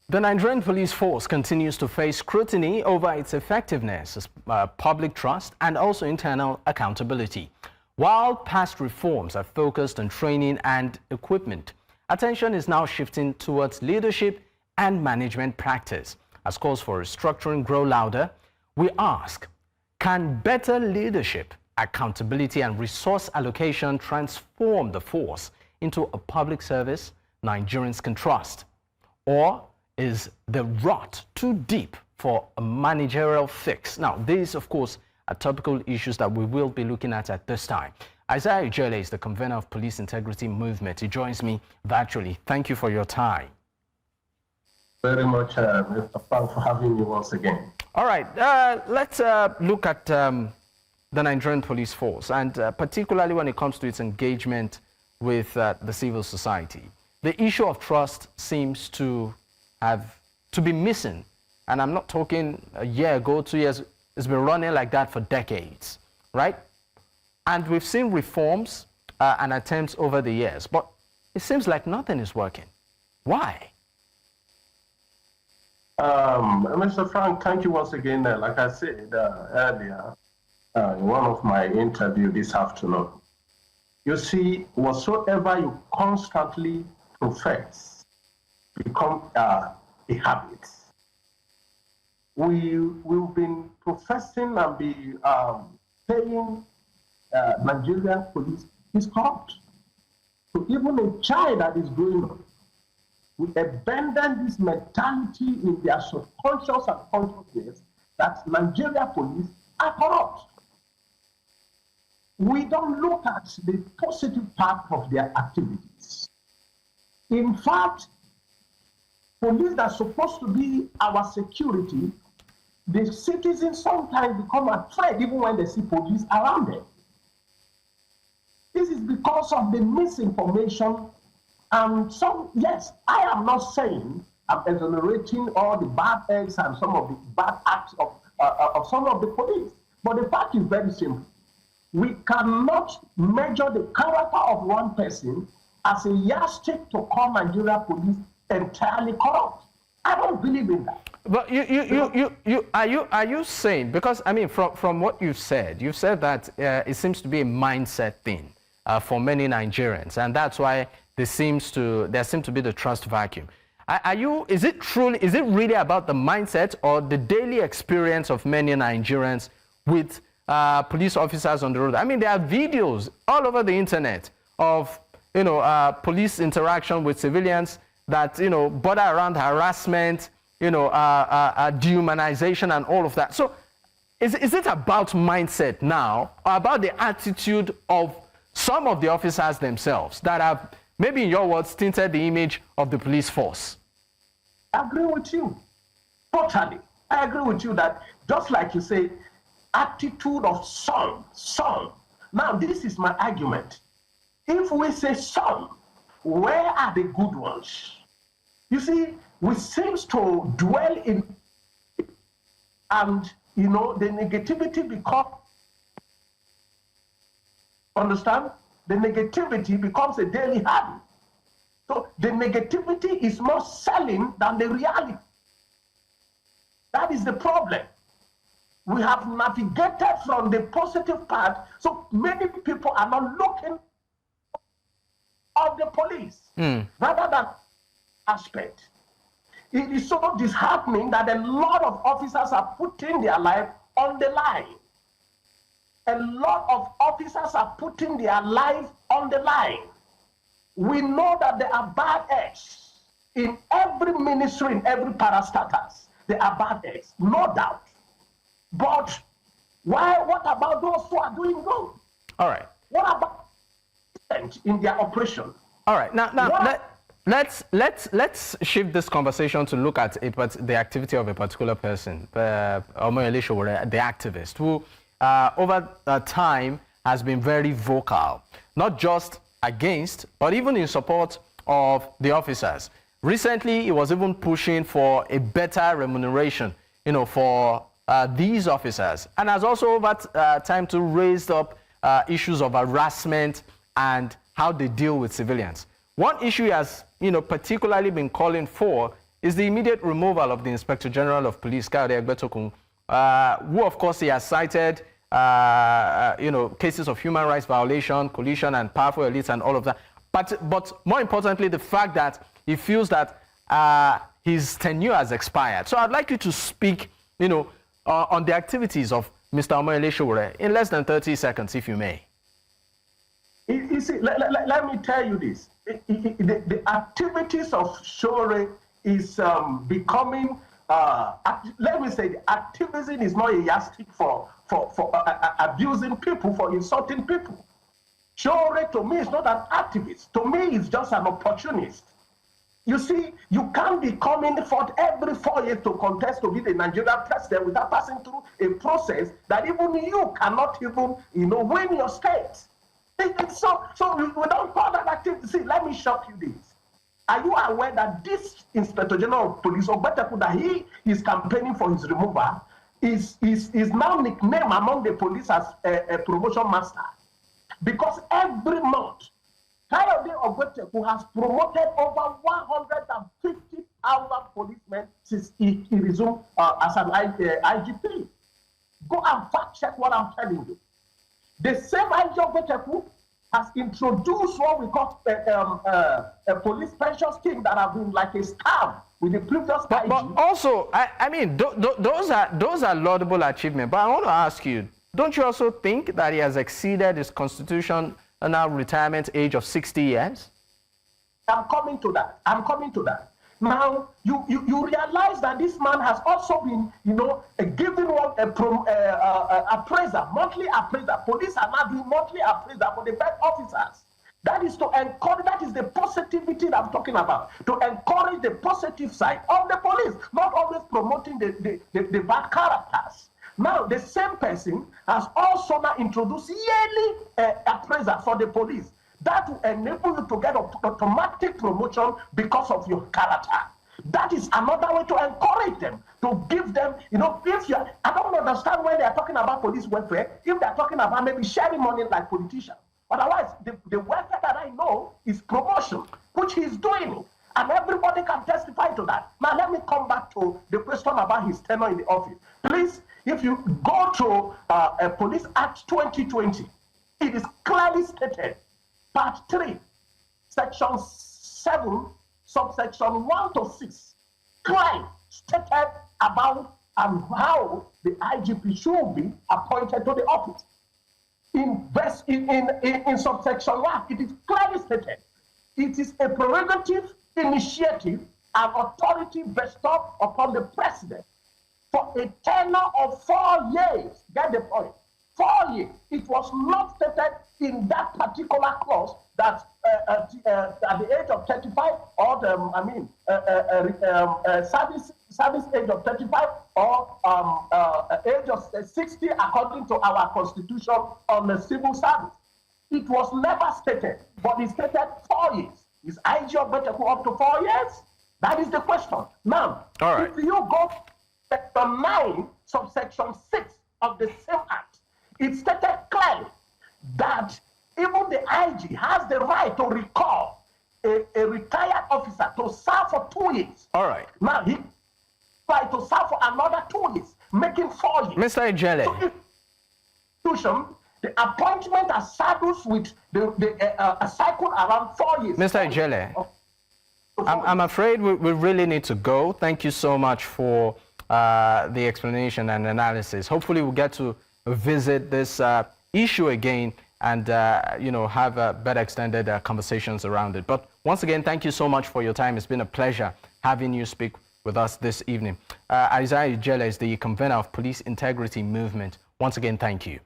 The Nigerian police force continues to face scrutiny over its effectiveness, public trust, and also internal accountability. While past reforms are focused on training and equipment, attention is now shifting towards leadership and management practice. As calls for restructuring grow louder, we ask, can better leadership, accountability, and resource allocation transform the force into a public service Nigerians can trust? Or is the rot too deep for a managerial fix? Now, these, of course, are topical issues that we will be looking at this time. Isaiah Ijele is the convener of Police Integrity Movement. He joins me virtually. Thank you for your time. Very much, Mr. Frank, for having me once again. All right, let's look at the Nigerian police force, and particularly when it comes to its engagement with the civil society. The issue of trust seems to be missing, and I'm not talking a year ago, 2 years. It's been running like that for decades, right? And we've seen reforms and attempts over the years, but it seems like nothing is working. Why? Mr. Frank, thank you once again. Like I said earlier in one of my interviews this afternoon, you see, whatsoever you constantly profess become a habit. We've been professing and be saying Nigerian police is corrupt. So even a child that is growing up, we abandon this mentality in their subconscious and consciousness that Nigeria police are corrupt. We don't look at the positive part of their activities. In fact, police that's supposed to be our security, the citizens sometimes become afraid even when they see police around them. This is because of the misinformation. And yes, I am not saying I'm exonerating all the bad eggs and some of the bad acts of some of the police. But the fact is very simple. We cannot measure the character of one person as a yardstick to call Nigeria police entirely corrupt. I don't believe in that. But are you saying, because I mean from what you've said that it seems to be a mindset thing for many Nigerians, and that's why there seems to be the trust vacuum. Is it really about the mindset or the daily experience of many Nigerians with police officers on the road? I mean, there are videos all over the internet of police interaction with civilians that border around harassment, dehumanization and all of that. So is it about mindset now, or about the attitude of some of the officers themselves that have, maybe in your words, tinted the image of the police force? I agree with you. Totally. I agree with you that, just like you say, attitude of some. Now, this is my argument. If we say some, where are the good ones? You see, we seem to dwell in, and, the negativity becomes, understand? The negativity becomes a daily habit. So the negativity is more selling than the reality. That is the problem. We have navigated from the positive part, so many people are not looking at the police rather than aspect. It is so disheartening that a lot of officers are putting their life on the line. A lot of officers are putting their life on the line. We know that there are bad eggs in every ministry, in every parastatus. There are bad eggs, no doubt. But what about those who are doing good? All right. What about in their operation? All right. Now let's shift this conversation to look at the activity of a particular person, the activist, who over time has been very vocal, not just against, but even in support of the officers. Recently, he was even pushing for a better remuneration, for these officers, and has also over time to raise up issues of harassment and how they deal with civilians. One issue he has, particularly been calling for is the immediate removal of the Inspector General of Police, Kayode Egbetokun, who, of course, he has cited, cases of human rights violation, collusion, and powerful elites, and all of that. But more importantly, the fact that he feels that his tenure has expired. So I'd like you to speak, on the activities of Mr. Omoyele Sowore in less than 30 seconds, if you may. You see, let me tell you this. The activities of Sowore is becoming, let me say, the activism is not a yardstick for abusing people, for insulting people. Sowore, to me, is not an activist. To me, he's just an opportunist. You see, you can't be coming forth every 4 years to contest to be the Nigerian president without passing through a process that even you cannot even, win your state. So we don't call that activity. See, let me shock you this. Are you aware that this Inspector General of Police, Ogbeteku, that he is campaigning for his removal, is now nicknamed among the police as a promotion master? Because every month, Kayode Ogbeteku has promoted over 150,000 policemen since he resumed as an IGP. Go and fact check what I'm telling you. The same IG Ogbeteku has introduced what we call a police pension scheme that have been like a scam with the previous IG. But also, I mean, those are laudable achievements. But I want to ask you, don't you also think that he has exceeded his constitutional retirement age of 60 years? I'm coming to that. Now, you realize that this man has also been, given one appraiser, monthly appraiser. Police are now doing monthly appraiser for the best officers. That is to encourage, that is the positivity that I'm talking about, to encourage the positive side of the police, not always promoting the bad characters. Now, the same person has also now introduced yearly appraiser for the police. That will enable you to get automatic promotion because of your character. That is another way to encourage them, to give them, I don't understand when they are talking about police welfare, if they are talking about maybe sharing money like politicians. Otherwise, the welfare that I know is promotion, which he's doing. And everybody can testify to that. Now, let me come back to the question about his tenure in the office. Please, if you go to Police Act 2020, it is clearly stated, Part 3, Section 7, subsection 1 to 6, clearly stated about and how the IGP should be appointed to the office. In subsection 1, it is clearly stated, it is a prerogative, initiative, and authority bestowed upon the president for a tenure of 4 years. Get the point? 4 years. It was not stated in that particular clause that at the age of 35 or service age of 35 or age of 60 according to our constitution on the civil service. It was never stated, but it stated 4 years. Is IG Ogbeteku up to 4 years? That is the question. Now, if you go to section 9, subsection 6 of the same act, it stated clearly that even the IG has the right to recall a retired officer to serve for 2 years. All right. Now, he tried to serve for another 2 years, making 4 years. Mr. Ejele. So the appointment as saddles with a cycle around 4 years. Mr. Ejele, I'm afraid we really need to go. Thank you so much for the explanation and analysis. Hopefully we'll get to visit this issue again and have better extended conversations around it. But once again, thank you so much for your time. It's been a pleasure having you speak with us this evening. Isaiah Ejele is the convener of Police Integrity Movement. Once again, thank you.